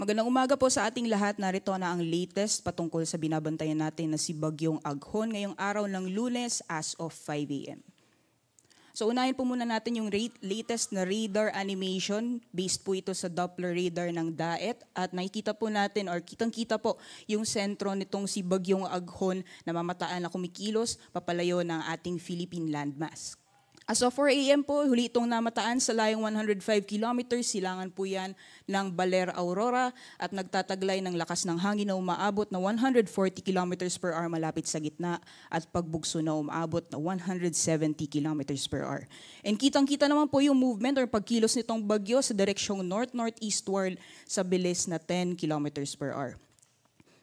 Magandang umaga po sa ating lahat. Narito na ang latest patungkol sa binabantayan natin na si Bagyong Aghon ngayong araw ng Lunes as of 5 a.m. So unahin po muna natin yung latest na radar animation. Based po ito sa Doppler radar ng DAET at nakikita po natin or kitang-kita po yung sentro nitong si Bagyong Aghon na mamataan na kumikilos papalayo ng ating Philippine landmass. As of 4 a.m. po, huli itong namataan sa layong 105 kilometers. Silangan po yan ng Baler Aurora at nagtataglay ng lakas ng hangin na umaabot na 140 kilometers per hour malapit sa gitna at pagbugso na umaabot na 170 kilometers per hour. And kitang-kita naman po yung movement or pagkilos nitong bagyo sa direksyong north-northeastward sa bilis na 10 kilometers per hour.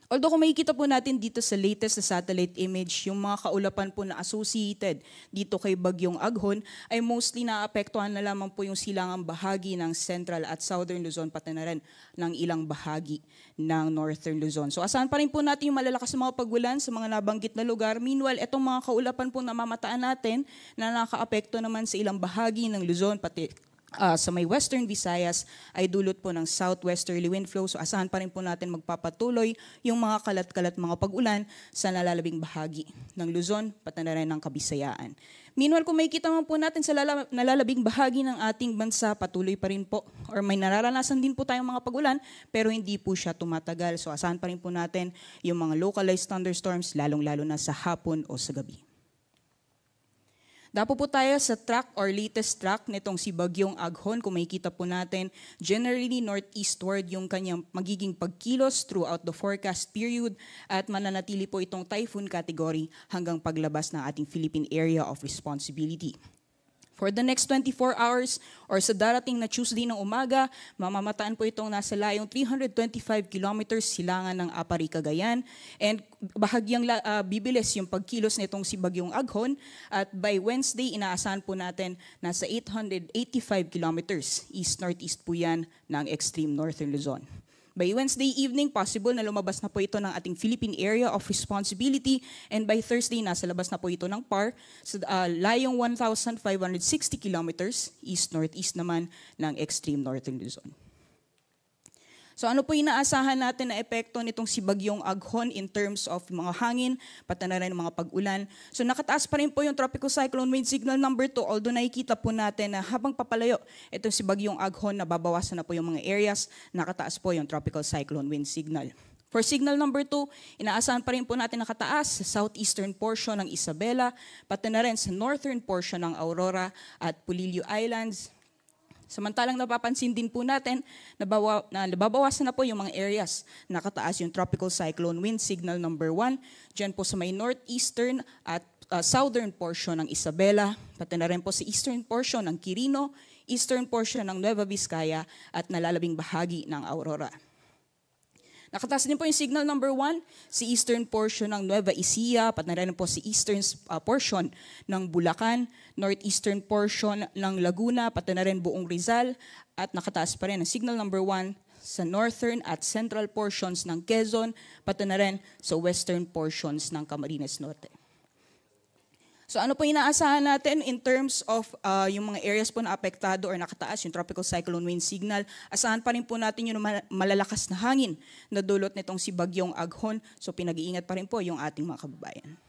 Although kung makikita po natin dito sa latest na satellite image, yung mga kaulapan po na associated dito kay Bagyong Aghon ay mostly naapektuhan na lamang po yung silangang bahagi ng Central at Southern Luzon pati na rin ng ilang bahagi ng Northern Luzon. So asahan pa rin po natin yung malalakas na mga pagulan sa mga nabanggit na lugar. Meanwhile, itong mga kaulapan po na mamataan natin na nakaapekto naman sa ilang bahagi ng Luzon pati sa may Western Visayas ay dulot po ng southwesterly wind flow. So asahan pa rin po natin magpapatuloy yung mga kalat-kalat mga pag-ulan sa nalalabing bahagi ng Luzon, pati na rin ng Kabisayaan. Meanwhile, kung makikita man po natin sa nalalabing bahagi ng ating bansa, patuloy pa rin po or may nararanasan din po tayong mga pag-ulan pero hindi po siya tumatagal. So asahan pa rin po natin yung mga localized thunderstorms lalong-lalo na sa hapon o sa gabi. Dapo po tayo sa track or latest track nitong si Bagyong Aghon. Kung makikita po natin, generally northeastward yung kanyang magiging pagkilos throughout the forecast period at mananatili po itong typhoon category hanggang paglabas ng ating Philippine Area of Responsibility. For the next 24 hours or sa darating na Tuesday ng umaga, mamamataan po itong nasa layong 325 kilometers silangan ng Apari, Cagayan. And bahagyang bibilis yung pagkilos nitong si Bagyong Aghon. At by Wednesday, inaasahan po natin nasa 885 kilometers east-northeast po yan ng extreme northern Luzon. By Wednesday evening, possible na lumabas na po ito ng ating Philippine Area of Responsibility and by Thursday, nasa labas na po ito ng PAR sa layong 1,560 kilometers east-northeast naman ng extreme northern Luzon. So ano po inaasahan natin na epekto nitong si Bagyong Aghon in terms of mga hangin, pati na rin mga pag-ulan. So nakataas pa rin po yung tropical cyclone wind signal number 2, although nakikita po natin na habang papalayo itong si Bagyong Aghon, nababawasan na po yung mga areas, nakataas po yung tropical cyclone wind signal. For signal number 2, inaasahan pa rin po natin nakataas sa southeastern portion ng Isabela, pati na rin sa northern portion ng Aurora at Polillo Islands. Samantalang napapansin din po natin na nababawasan na po yung mga areas. Nakataas yung tropical cyclone wind signal number 1, dyan po sa may northeastern at southern portion ng Isabela, pati na rin po sa eastern portion ng Quirino, eastern portion ng Nueva Vizcaya at nalalabing bahagi ng Aurora. Nakataas din po yung signal number 1 sa eastern portion ng Nueva Ecija, pati na rin po sa eastern portion ng Bulacan, northeastern portion ng Laguna, pati na rin buong Rizal, at nakataas pa rin ang signal number 1 sa northern at central portions ng Quezon, pati na rin sa western portions ng Camarines Norte. So ano po inaasahan natin in terms of yung mga areas po na apektado or nakataas yung tropical cyclone wind signal? Asahan pa rin po natin yung malalakas na hangin na dulot nitong si Bagyong Aghon. So pinag-iingat pa rin po yung ating mga kababayan.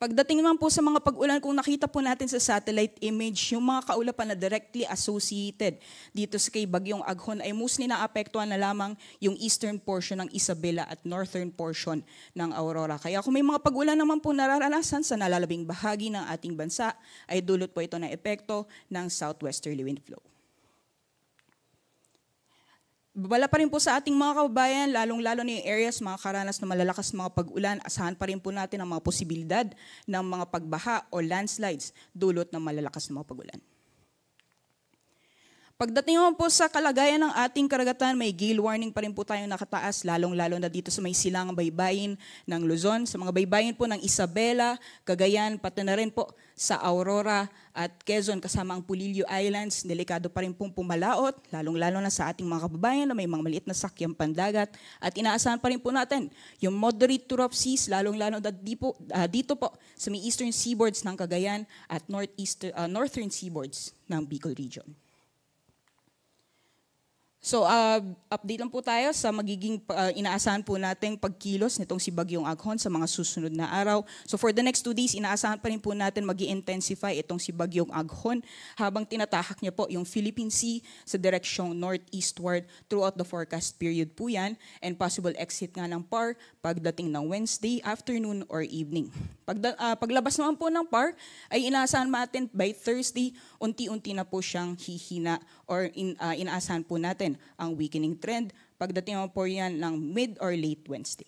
Pagdating naman po sa mga pag-ulan, kung nakita po natin sa satellite image, yung mga kaulapan na directly associated dito sa kay Bagyong Aghon ay mostly naapektuhan na lamang yung eastern portion ng Isabela at northern portion ng Aurora. Kaya kung may mga pag-ulan naman po nararanasan sa nalalabing bahagi ng ating bansa, ay dulot po ito ng epekto ng southwesterly wind flow. Babala pa rin po sa ating mga kababayan, lalong-lalo na yung areas, mga karanas na malalakas mga pag-ulan, asahan pa rin po natin ang mga posibilidad ng mga pagbaha o landslides dulot ng malalakas na mga pag-ulan. Pagdating naman po sa kalagayan ng ating karagatan, may gale warning pa rin po tayong nakataas, lalong-lalo na dito sa may silangang baybayin ng Luzon, sa mga baybayin po ng Isabela, Cagayan, pati na rin po sa Aurora at Quezon kasama ang Polillo Islands. Delikado pa rin pong pumalaot, lalong-lalo na sa ating mga kababayan na may mga maliit na sakyang pandagat. At inaasahan pa rin po natin yung moderate to rough seas, lalong-lalo na dito po sa may eastern seaboards ng Cagayan at northern seaboards ng Bicol Region. So, update lang po tayo sa magiging inaasahan po nating pagkilos nitong si Bagyong Aghon sa mga susunod na araw. So, for the next 2 days, inaasahan pa rin po natin mag-i-intensify itong si Bagyong Aghon habang tinatahak niya po yung Philippine Sea sa direksyong northeastward throughout the forecast period po yan, and possible exit nga ng PAR pagdating ng Wednesday afternoon or evening. Paglabas naman po ng PAR, ay inaasahan natin by Thursday, unti-unti na po siyang hihina or inaasahan po natin ang weakening trend pagdating naman po yan ng mid or late Wednesday.